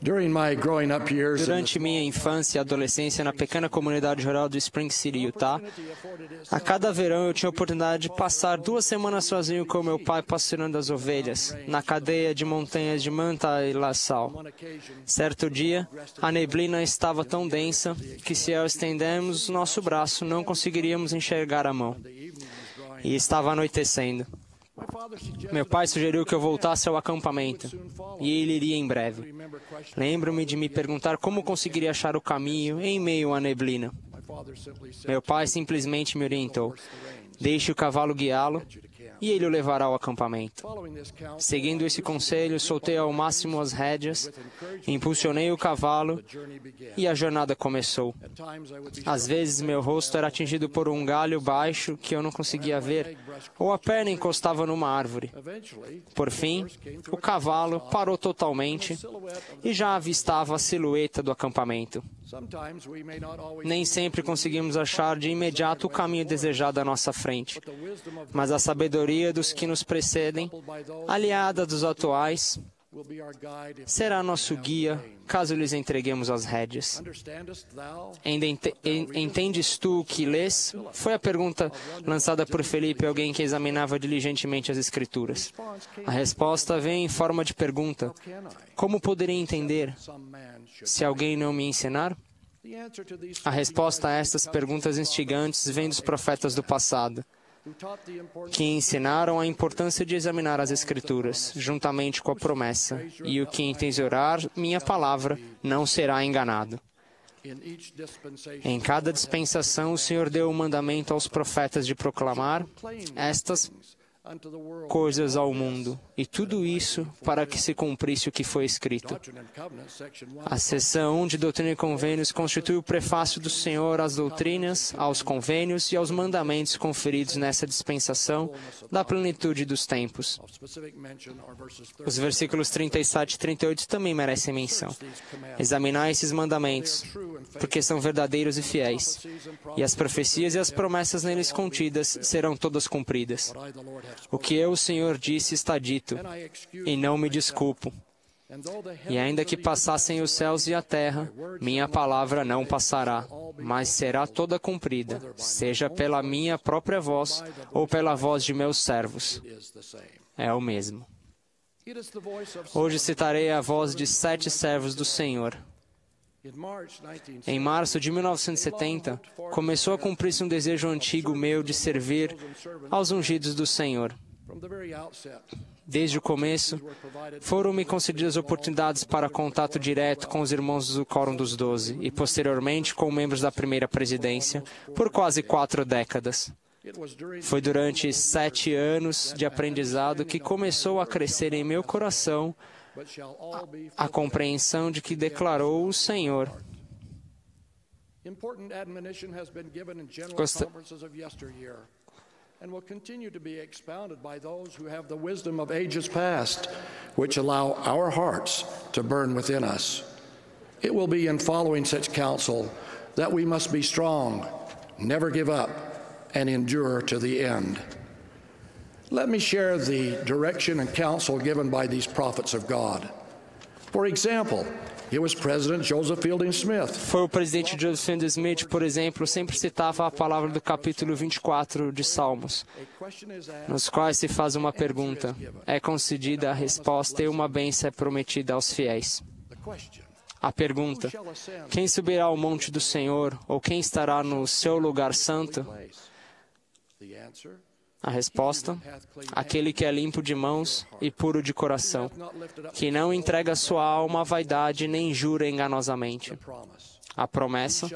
Durante minha infância e adolescência na pequena comunidade rural do Spring City, Utah, a cada verão eu tinha a oportunidade de passar 2 semanas sozinho com meu pai pastorando as ovelhas, na cadeia de montanhas de Manta e La Salle. Certo dia, a neblina estava tão densa que se ao estendermos nosso braço não conseguiríamos enxergar a mão. E estava anoitecendo. Meu pai sugeriu que eu voltasse ao acampamento, e ele iria em breve. Lembro-me de me perguntar como conseguiria achar o caminho em meio à neblina. Meu pai simplesmente me orientou: deixe o cavalo guiá-lo, e ele o levará ao acampamento. Seguindo esse conselho, soltei ao máximo as rédeas, impulsionei o cavalo e a jornada começou. Às vezes, meu rosto era atingido por um galho baixo que eu não conseguia ver, ou a perna encostava numa árvore. Por fim, o cavalo parou totalmente e já avistava a silhueta do acampamento. Nem sempre conseguimos achar de imediato o caminho desejado à nossa frente, mas a sabedoria dos que nos precedem, aliada dos atuais, será nosso guia caso lhes entreguemos as rédeas. Entendes tu o que lês? Foi a pergunta lançada por Felipe a alguém que examinava diligentemente as Escrituras. A resposta vem em forma de pergunta: como poderia entender se alguém não me ensinar? A resposta a estas perguntas instigantes vem dos profetas do passado, que ensinaram a importância de examinar as Escrituras, juntamente com a promessa, e o que intencionar minha palavra não será enganado. Em cada dispensação, o Senhor deu o mandamento aos profetas de proclamar estas coisas ao mundo, e tudo isso para que se cumprisse o que foi escrito. A seção 1 de Doutrina e Convênios constitui o prefácio do Senhor às doutrinas, aos convênios e aos mandamentos conferidos nessa dispensação da plenitude dos tempos. Os versículos 37 e 38 também merecem menção. Examinai esses mandamentos, porque são verdadeiros e fiéis, e as profecias e as promessas neles contidas serão todas cumpridas. O que eu, o Senhor, disse está dito, e não me desculpo. E ainda que passassem os céus e a terra, minha palavra não passará, mas será toda cumprida, seja pela minha própria voz ou pela voz de meus servos. É o mesmo. Hoje citarei a voz de 7 servos do Senhor. Em março de 1970, começou a cumprir-se um desejo antigo meu de servir aos ungidos do Senhor. Desde o começo, foram-me concedidas oportunidades para contato direto com os irmãos do Quórum dos 12 e, posteriormente, com membros da primeira presidência, por quase 4 décadas. Foi durante 7 anos de aprendizado que começou a crescer em meu coração a compreensão de que declarou o Senhor. And will continue to be expounded by those who have the wisdom of ages past, which allow our hearts to burn within us. It will be in following such counsel that we must be strong, never give up, and endure to the end. Let me share the direction and counsel given by these prophets of God. For example, it was President Joseph Fielding Smith. Foi o presidente Joseph Fielding Smith, por exemplo, sempre citava a palavra do capítulo 24 de Salmos, nos quais se faz uma pergunta, é concedida a resposta e uma bênção é prometida aos fiéis. A pergunta, quem subirá ao monte do Senhor, ou quem estará no seu lugar santo? A resposta, aquele que é limpo de mãos e puro de coração, que não entrega sua alma à vaidade nem jura enganosamente. A promessa,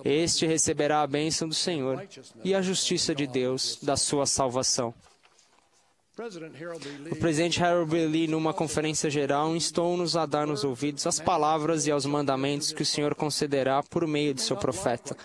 este receberá a bênção do Senhor e a justiça de Deus, da sua salvação. O presidente Harold B. Lee, numa conferência geral, instou-nos a dar nos ouvidos as palavras e aos mandamentos que o Senhor concederá por meio de seu profeta.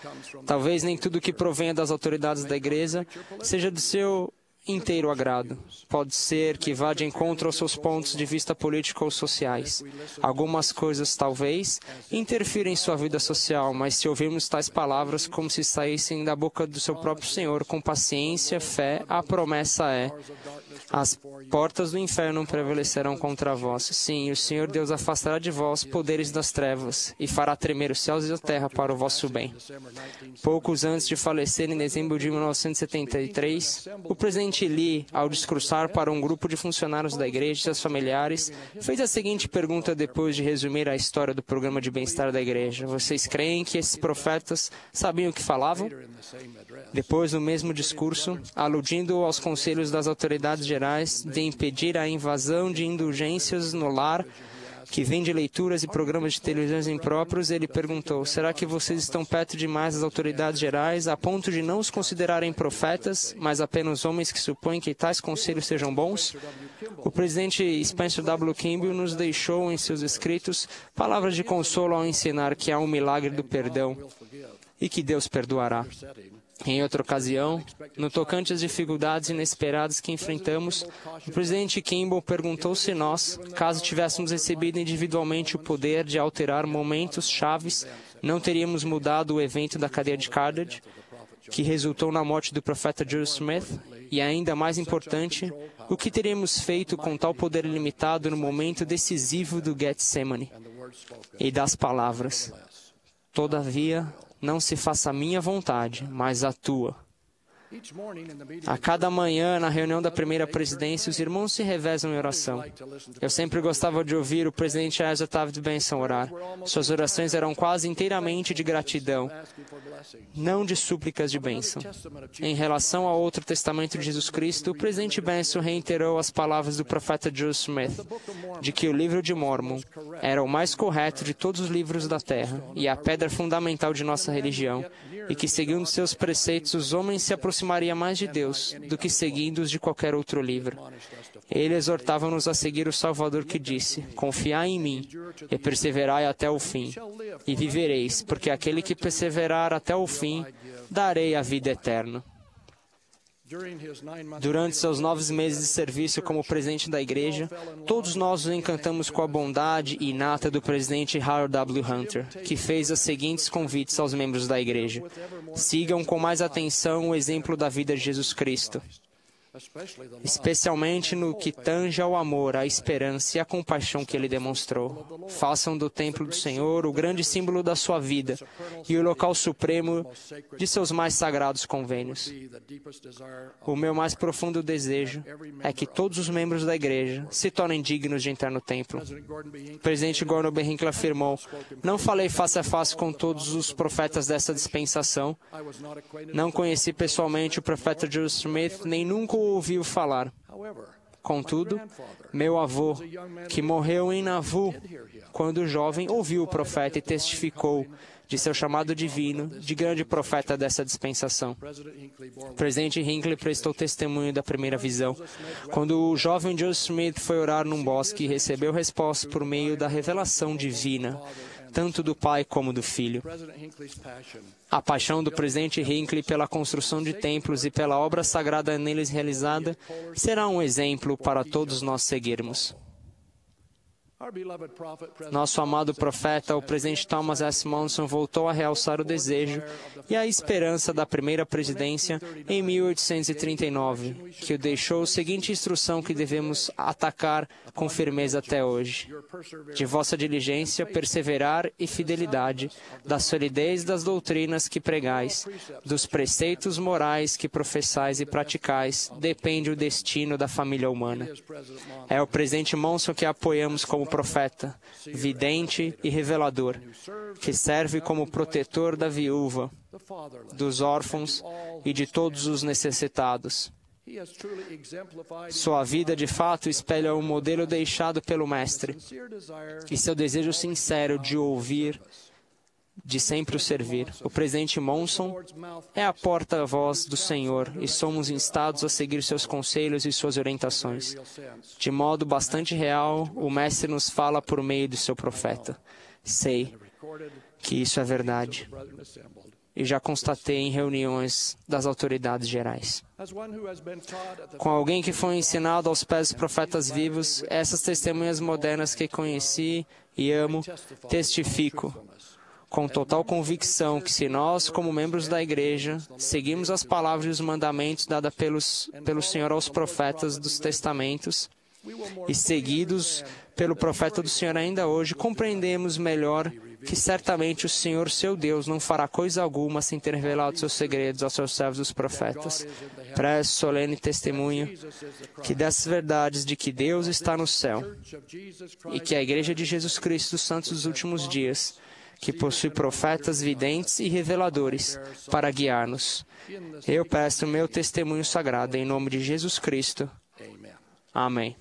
Talvez nem tudo que provenha das autoridades da igreja seja do seu inteiro agrado. Pode ser que vá de encontro aos seus pontos de vista políticos ou sociais. Algumas coisas, talvez, interfiram em sua vida social, mas se ouvirmos tais palavras como se saíssem da boca do seu próprio Senhor, com paciência, fé, a promessa é: as portas do inferno não prevalecerão contra vós. Sim, o Senhor Deus afastará de vós poderes das trevas e fará tremer os céus e a terra para o vosso bem. Poucos antes de falecer, em dezembro de 1973, o presidente Lee, ao discursar para um grupo de funcionários da igreja e seus familiares, fez a seguinte pergunta depois de resumir a história do programa de bem-estar da igreja: vocês creem que esses profetas sabiam o que falavam? Depois, no mesmo discurso, aludindo aos conselhos das autoridades gerais de impedir a invasão de indulgências no lar, que vem de leituras e programas de televisão impróprios, ele perguntou: será que vocês estão perto demais das autoridades gerais a ponto de não os considerarem profetas, mas apenas homens que supõem que tais conselhos sejam bons? O presidente Spencer W. Kimball nos deixou em seus escritos palavras de consolo ao ensinar que há um milagre do perdão e que Deus perdoará. Em outra ocasião, no tocante às dificuldades inesperadas que enfrentamos, o presidente Kimball perguntou se nós, caso tivéssemos recebido individualmente o poder de alterar momentos chaves, não teríamos mudado o evento da cadeia de Carthage, que resultou na morte do profeta Joseph Smith, e ainda mais importante, o que teríamos feito com tal poder ilimitado no momento decisivo do Getsemane, e das palavras: todavia, não se faça a minha vontade, mas a tua. A cada manhã, na reunião da primeira presidência, os irmãos se revezam em oração. Eu sempre gostava de ouvir o presidente Ezra Taft Benson orar. Suas orações eram quase inteiramente de gratidão, não de súplicas de bênção. Em relação ao outro testamento de Jesus Cristo, o presidente Benson reiterou as palavras do profeta Joseph Smith, de que o livro de Mórmon era o mais correto de todos os livros da terra e a pedra fundamental de nossa religião, e que, seguindo seus preceitos, os homens se aproximariam mais de Deus do que seguindo-os de qualquer outro livro. Ele exortava-nos a seguir o Salvador que disse: confiai em mim e perseverai até o fim, e vivereis, porque aquele que perseverar até o fim, darei a vida eterna. Durante seus 9 meses de serviço como presidente da igreja, todos nós nos encantamos com a bondade inata do presidente Harold W. Hunter, que fez os seguintes convites aos membros da igreja: sigam com mais atenção o exemplo da vida de Jesus Cristo, especialmente no que tange ao amor, à esperança e à compaixão que ele demonstrou. Façam do templo do Senhor o grande símbolo da sua vida e o local supremo de seus mais sagrados convênios. O meu mais profundo desejo é que todos os membros da igreja se tornem dignos de entrar no templo. O presidente Gordon B. Hinckley afirmou: não falei face a face com todos os profetas dessa dispensação. Não conheci pessoalmente o profeta Joseph Smith, nem nunca ouviu falar. Contudo, meu avô, que morreu em Nauvoo, quando jovem, ouviu o profeta e testificou de seu chamado divino de grande profeta dessa dispensação. O presidente Hinckley prestou testemunho da primeira visão, quando o jovem Joseph Smith foi orar num bosque e recebeu resposta por meio da revelação divina, tanto do Pai como do Filho. A paixão do presidente Hinckley pela construção de templos e pela obra sagrada neles realizada será um exemplo para todos nós seguirmos. Nosso amado profeta, o presidente Thomas S. Monson, voltou a realçar o desejo e a esperança da primeira presidência em 1839, que o deixou a seguinte instrução que devemos atacar com firmeza até hoje: de vossa diligência, perseverar e fidelidade, da solidez das doutrinas que pregais, dos preceitos morais que professais e praticais, depende o destino da família humana. É o presidente Monson que apoiamos como profeta, vidente e revelador, que serve como protetor da viúva, dos órfãos e de todos os necessitados. Sua vida, de fato, espelha o modelo deixado pelo Mestre e seu desejo sincero de ouvir, de sempre o servir. O presidente Monson é a porta-voz do Senhor e somos instados a seguir seus conselhos e suas orientações. De modo bastante real, o Mestre nos fala por meio de seu profeta. Sei que isso é verdade e já constatei em reuniões das autoridades gerais. Com alguém que foi ensinado aos pés dos profetas vivos, essas testemunhas modernas que conheci e amo, testifico com total convicção que se nós, como membros da Igreja, seguimos as palavras e os mandamentos dadas pelo Senhor aos profetas dos testamentos e seguidos pelo profeta do Senhor ainda hoje, compreendemos melhor que certamente o Senhor, seu Deus, não fará coisa alguma sem ter revelado seus segredos aos seus servos os profetas. Presto solene testemunho que dessas verdades de que Deus está no céu e que a Igreja de Jesus Cristo dos Santos dos últimos dias, que possui profetas, videntes e reveladores para guiar-nos. Eu peço meu testemunho sagrado em nome de Jesus Cristo. Amém.